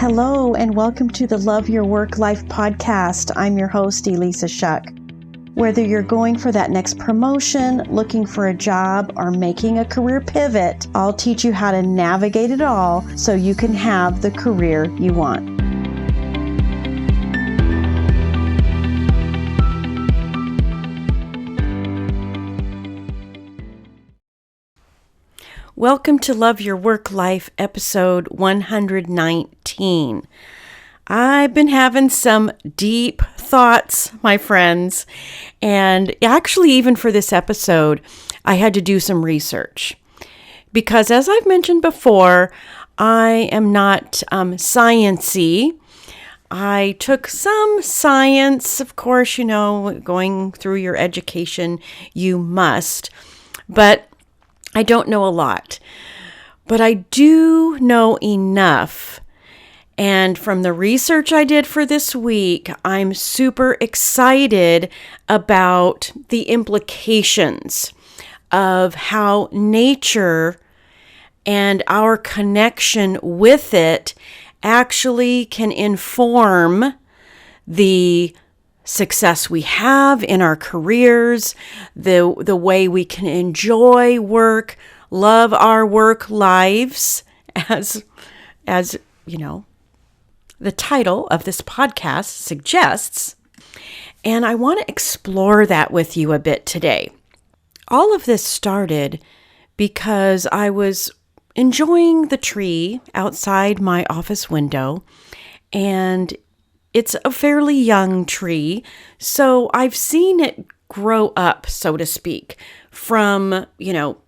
Hello, and welcome to the Love Your Work Life podcast. I'm your host, Elissa Shuck. Whether you're going for that next promotion, looking for a job, or making a career pivot, I'll teach you how to navigate it all so you can have the career you want. Welcome to Love Your Work Life, episode 119. I've been having some deep thoughts, my friends, and actually even for this episode, I had to do some research. Because as I've mentioned before, I am not science-y. I took some science, of course, going through your education, you must, but I don't know a lot, but I do know enough. And from the research I did for this week, I'm super excited about the implications of how nature and our connection with it actually can inform the success we have in our careers, the way we can enjoy work, love our work lives, as the title of this podcast suggests. And I want to explore that with you a bit today. All of this started because I was enjoying the tree outside my office window, and it's a fairly young tree, so I've seen it grow up, so to speak, from,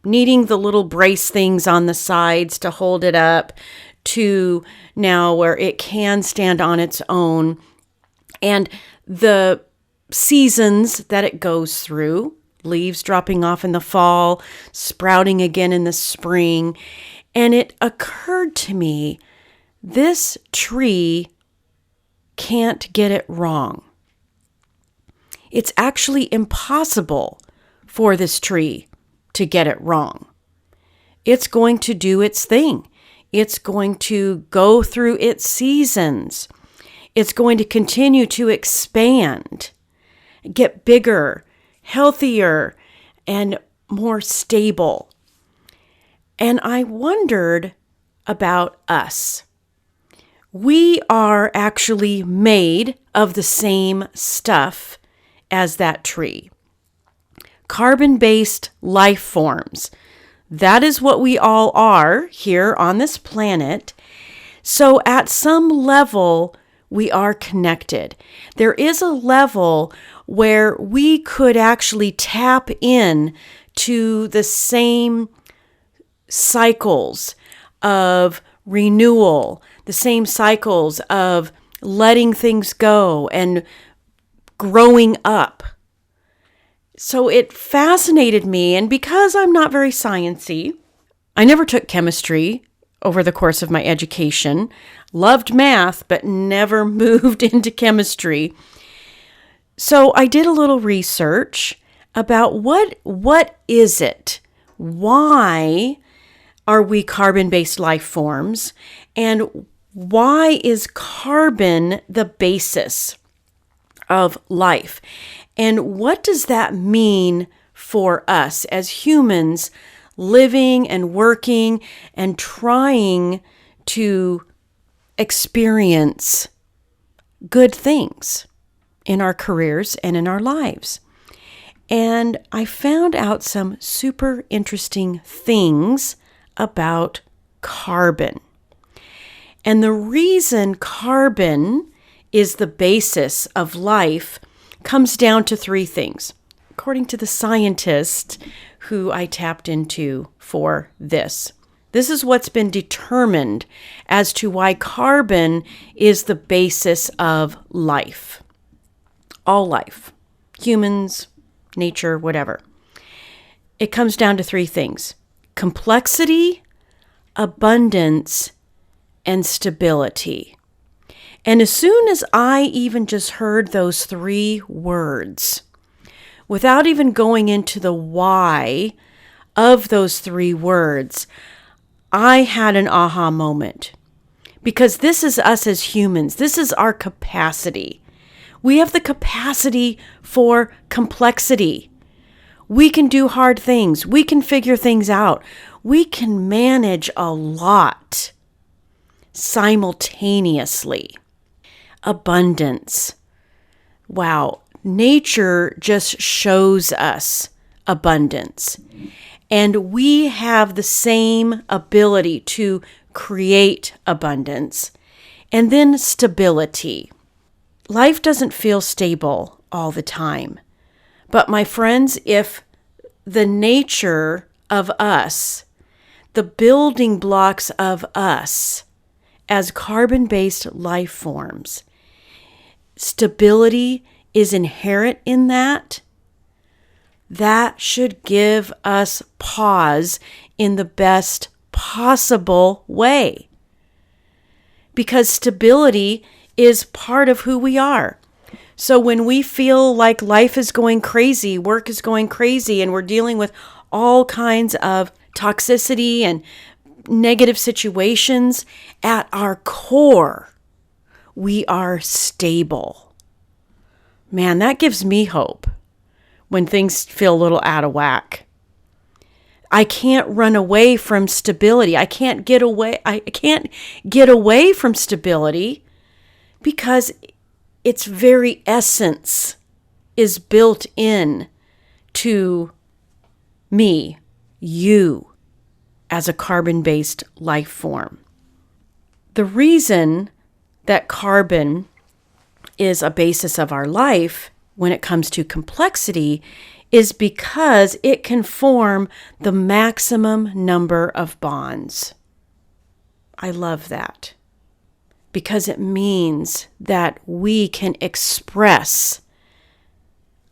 needing the little brace things on the sides to hold it up to now where it can stand on its own. And the seasons that it goes through, leaves dropping off in the fall, sprouting again in the spring. And it occurred to me, this tree can't get it wrong. It's actually impossible for this tree to get it wrong. It's going to do its thing. It's going to go through its seasons. It's going to continue to expand, get bigger, healthier, and more stable. And I wondered about us. We are actually made of the same stuff as that tree. Carbon-based life forms. That is what we all are here on this planet. So at some level, we are connected. There is a level where we could actually tap in to the same cycles of renewal, the same cycles of letting things go and growing up. So it fascinated me, and because I'm not very sciencey, I never took chemistry over the course of my education, loved math, but never moved into chemistry. So I did a little research about what is it? Why are we carbon-based life forms? And why is carbon the basis of life? And what does that mean for us as humans living and working and trying to experience good things in our careers and in our lives? And I found out some super interesting things about carbon. And the reason carbon is the basis of life comes down to three things, according to the scientist who I tapped into for this. This is what's been determined as to why carbon is the basis of life. All life, humans, nature, whatever. It comes down to three things: complexity, abundance, and stability. And as soon as I even just heard those three words, without even going into the why of those three words, I had an aha moment. Because this is us as humans. This is our capacity. We have the capacity for complexity. We can do hard things. We can figure things out. We can manage a lot simultaneously. Abundance. Wow. Nature just shows us abundance. And we have the same ability to create abundance. And then stability. Life doesn't feel stable all the time. But my friends, if the nature of us, the building blocks of us as carbon-based life forms, stability is inherent in that, that should give us pause in the best possible way. Because stability is part of who we are. So when we feel like life is going crazy, work is going crazy, and we're dealing with all kinds of toxicity and negative situations, at our core, we are stable. Man, that gives me hope when things feel a little out of whack. I can't run away from stability. I can't get away from stability because its very essence is built in to me, you, as a carbon-based life form. The reason that carbon is a basis of our life when it comes to complexity is because it can form the maximum number of bonds. I love that because it means that we can express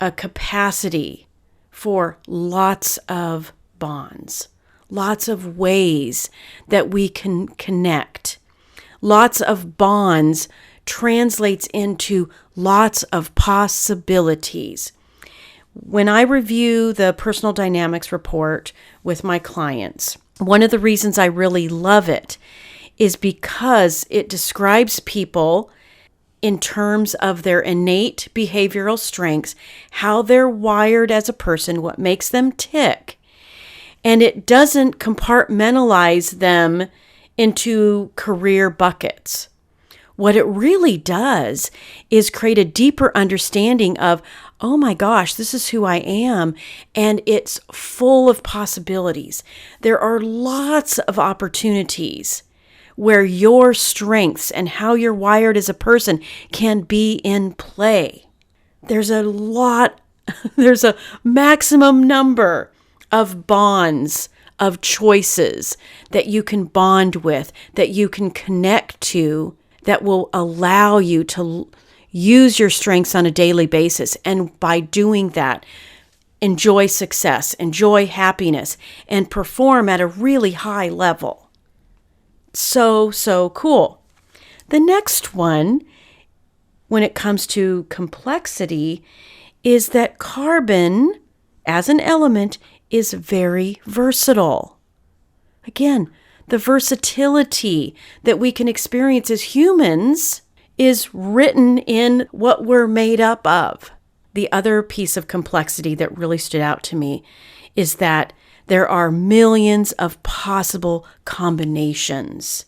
a capacity for lots of bonds, lots of ways that we can connect. Lots of bonds translates into lots of possibilities. When I review the personal dynamics report with my clients, one of the reasons I really love it is because it describes people in terms of their innate behavioral strengths, how they're wired as a person, what makes them tick. And it doesn't compartmentalize them into career buckets. What it really does is create a deeper understanding of, oh my gosh, this is who I am, and it's full of possibilities. There are lots of opportunities where your strengths and how you're wired as a person can be in play. There's a maximum number of bonds, of choices that you can bond with, that you can connect to, that will allow you to use your strengths on a daily basis. And by doing that, enjoy success, enjoy happiness, and perform at a really high level. So cool. The next one, when it comes to complexity, is that carbon, as an element, is very versatile. Again, the versatility that we can experience as humans is written in what we're made up of. The other piece of complexity that really stood out to me is that there are millions of possible combinations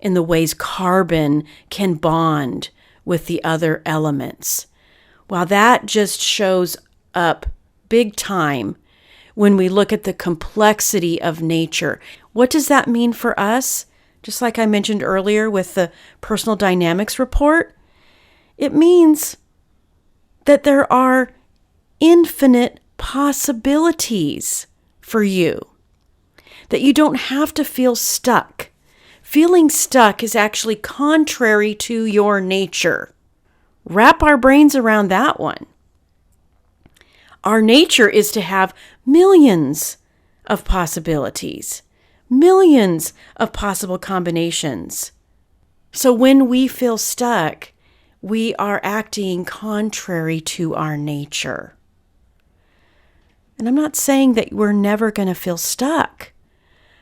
in the ways carbon can bond with the other elements. Wow, that just shows up big time when we look at the complexity of nature. What does that mean for us? Just like I mentioned earlier with the personal dynamics report, it means that there are infinite possibilities for you, that you don't have to feel stuck. Feeling stuck is actually contrary to your nature. Wrap our brains around that one. Our nature is to have millions of possibilities, millions of possible combinations. So when we feel stuck, we are acting contrary to our nature. And I'm not saying that we're never going to feel stuck.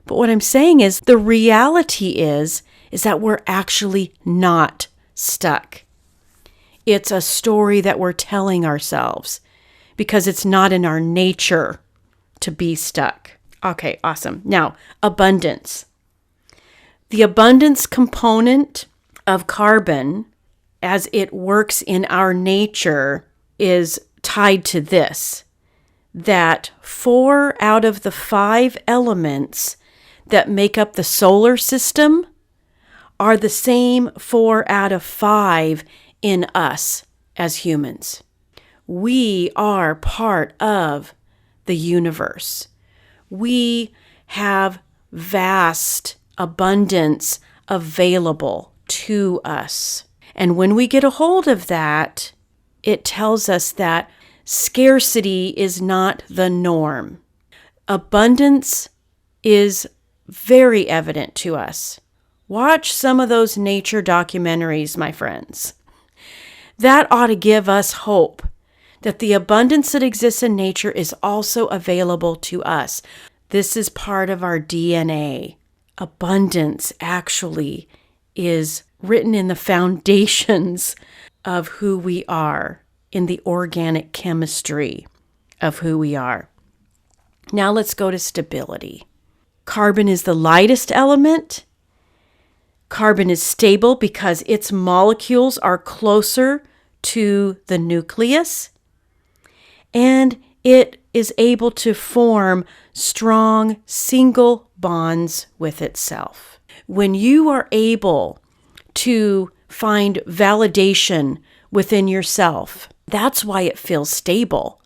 But what I'm saying is the reality is is that we're actually not stuck. It's a story that we're telling ourselves because it's not in our nature to be stuck. Okay, awesome. Now, abundance. The abundance component of carbon, as it works in our nature, is tied to this, that 4 out of the 5 elements that make up the solar system are the same 4 out of 5 in us as humans. We are part of the universe. We have vast abundance available to us. And when we get a hold of that, it tells us that scarcity is not the norm. Abundance is very evident to us. Watch some of those nature documentaries, my friends. That ought to give us hope that the abundance that exists in nature is also available to us. This is part of our DNA. Abundance actually is written in the foundations of who we are, in the organic chemistry of who we are. Now let's go to stability. Carbon is the lightest element. Carbon is stable because its molecules are closer to the nucleus, and it is able to form strong single bonds with itself. When you are able to find validation within yourself, that's why it feels stable.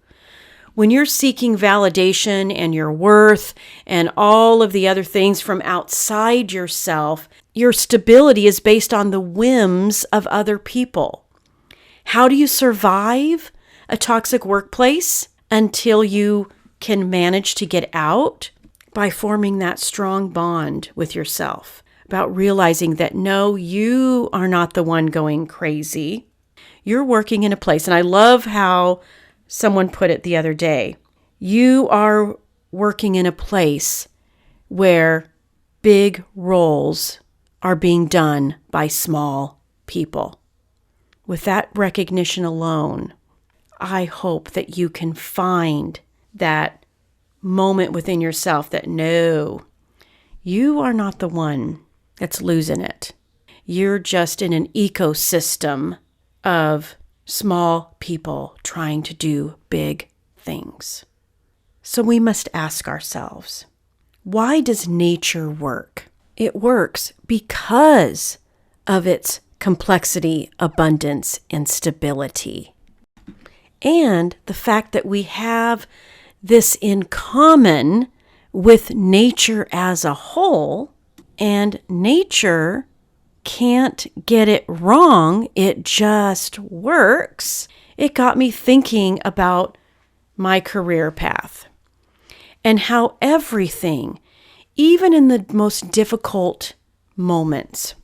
When you're seeking validation and your worth and all of the other things from outside yourself, your stability is based on the whims of other people. How do you survive a toxic workplace until you can manage to get out? By forming that strong bond with yourself, about realizing that no, you are not the one going crazy. You're working in a place, and I love how someone put it the other day. You are working in a place where big roles are being done by small people. With that recognition alone, I hope that you can find that moment within yourself that no, you are not the one that's losing it. You're just in an ecosystem of small people trying to do big things. So we must ask ourselves, why does nature work? It works because of its complexity, abundance, and stability. And the fact that we have this in common with nature as a whole, and nature can't get it wrong, it just works. It got me thinking about my career path and how everything, even in the most difficult moments,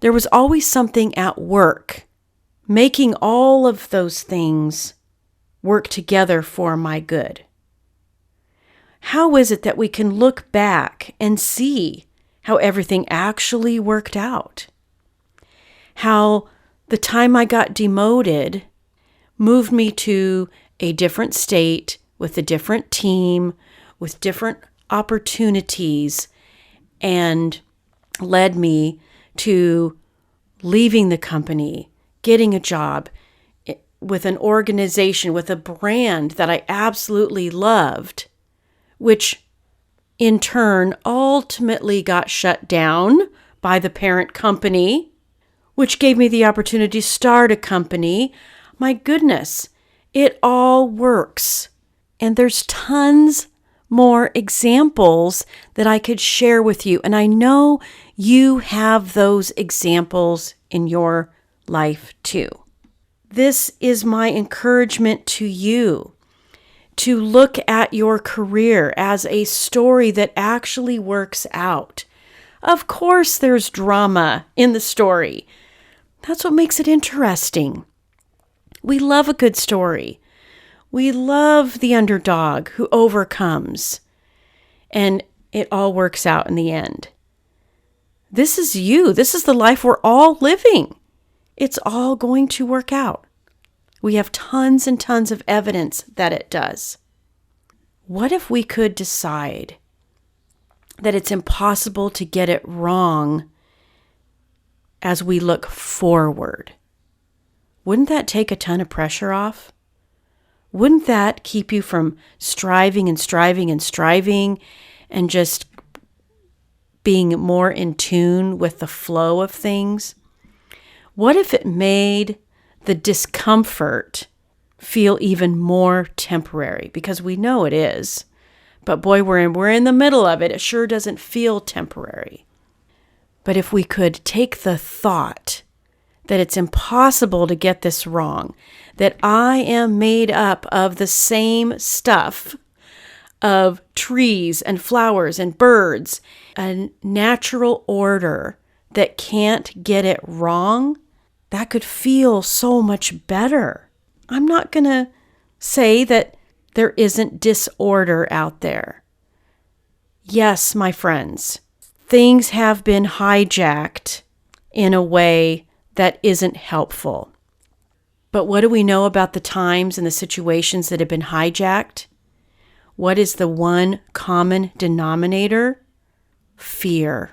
there was always something at work making all of those things work together for my good. How is it that we can look back and see how everything actually worked out? How the time I got demoted moved me to a different state with a different team, with different opportunities, and led me to leaving the company, getting a job with an organization, with a brand that I absolutely loved, which in turn ultimately got shut down by the parent company, which gave me the opportunity to start a company. My goodness, it all works. And there's tons more examples that I could share with you. And I know you have those examples in your life too. This is my encouragement to you, to look at your career as a story that actually works out. Of course, there's drama in the story. That's what makes it interesting. We love a good story. We love the underdog who overcomes, and it all works out in the end. This is you. This is the life we're all living. It's all going to work out. We have tons and tons of evidence that it does. What if we could decide that it's impossible to get it wrong as we look forward? Wouldn't that take a ton of pressure off? Wouldn't that keep you from striving and striving and striving and just being more in tune with the flow of things? What if it made the discomfort feel even more temporary? Because we know it is. But boy, we're in the middle of it. It sure doesn't feel temporary. But if we could take the thought that it's impossible to get this wrong, that I am made up of the same stuff of trees and flowers and birds, a natural order that can't get it wrong, that could feel so much better. I'm not going to say that there isn't disorder out there. Yes, my friends, things have been hijacked in a way that isn't helpful. But what do we know about the times and the situations that have been hijacked? What is the one common denominator? Fear.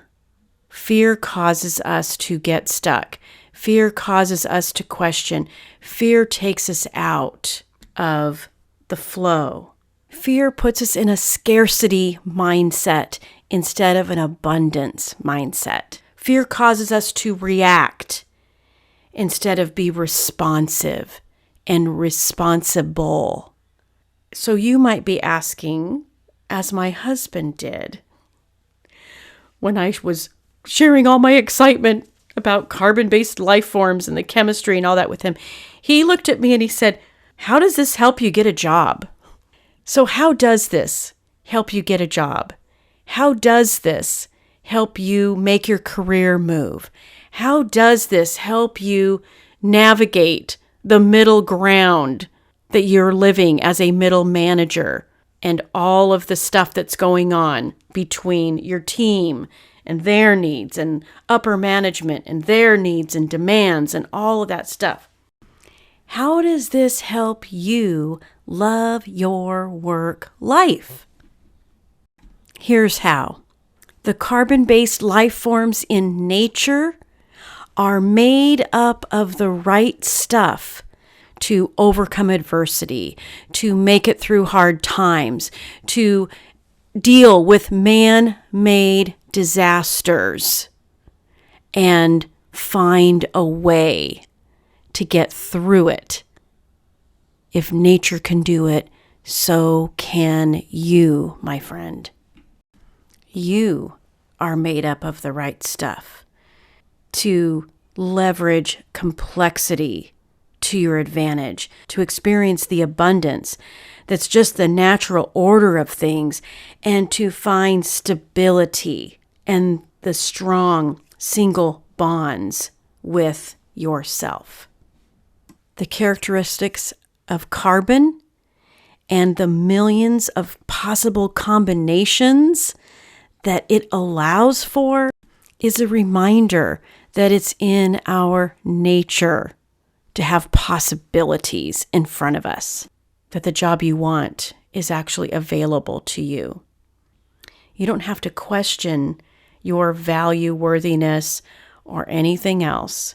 Fear causes us to get stuck. Fear causes us to question. Fear takes us out of the flow. Fear puts us in a scarcity mindset instead of an abundance mindset. Fear causes us to react instead of be responsive and responsible. So you might be asking, as my husband did, when I was sharing all my excitement about carbon-based life forms and the chemistry and all that with him, he looked at me and he said, "How does this help you get a job?" So how does this help you get a job? How does this help you make your career move? How does this help you navigate the middle ground that you're living as a middle manager and all of the stuff that's going on between your team and their needs and upper management and their needs and demands and all of that stuff? How does this help you love your work life? Here's how. The carbon-based life forms in nature are made up of the right stuff to overcome adversity, to make it through hard times, to deal with man-made disasters, and find a way to get through it. If nature can do it, so can you, my friend. You are made up of the right stuff to leverage complexity to your advantage, to experience the abundance that's just the natural order of things, and to find stability and the strong single bonds with yourself. The characteristics of carbon and the millions of possible combinations that it allows for is a reminder that it's in our nature to have possibilities in front of us, that the job you want is actually available to you. You don't have to question your value, worthiness, or anything else,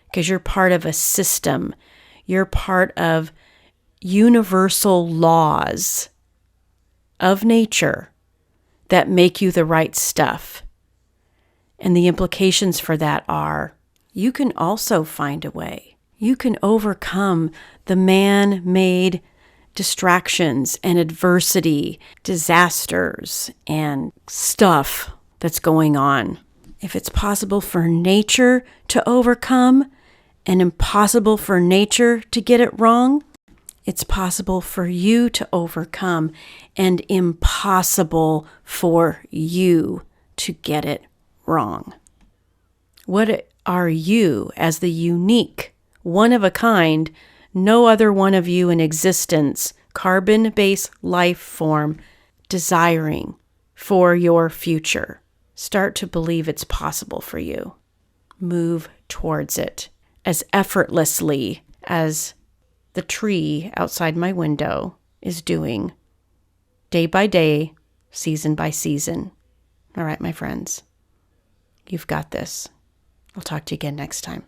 because you're part of a system. You're part of universal laws of nature that make you the right stuff. And the implications for that are, you can also find a way. You can overcome the man-made distractions and adversity, disasters, and stuff that's going on. If it's possible for nature to overcome and impossible for nature to get it wrong, it's possible for you to overcome and impossible for you to get it wrong. What are you as the unique, one-of-a-kind, no other one of you in existence, carbon-based life form desiring for your future? start to believe it's possible for you. Move towards it as effortlessly as the tree outside my window is doing, day by day, season by season. All right, my friends, you've got this. I'll talk to you again next time.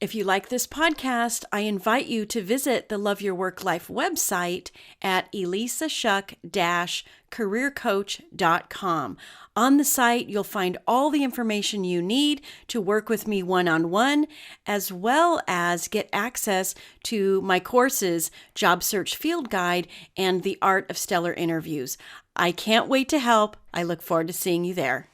If you like this podcast, I invite you to visit the Love Your Work Life website at elissashuck-careercoach.com. On the site, you'll find all the information you need to work with me one-on-one, as well as get access to my courses, Job Search Field Guide, and The Art of Stellar Interviews. I can't wait to help. I look forward to seeing you there.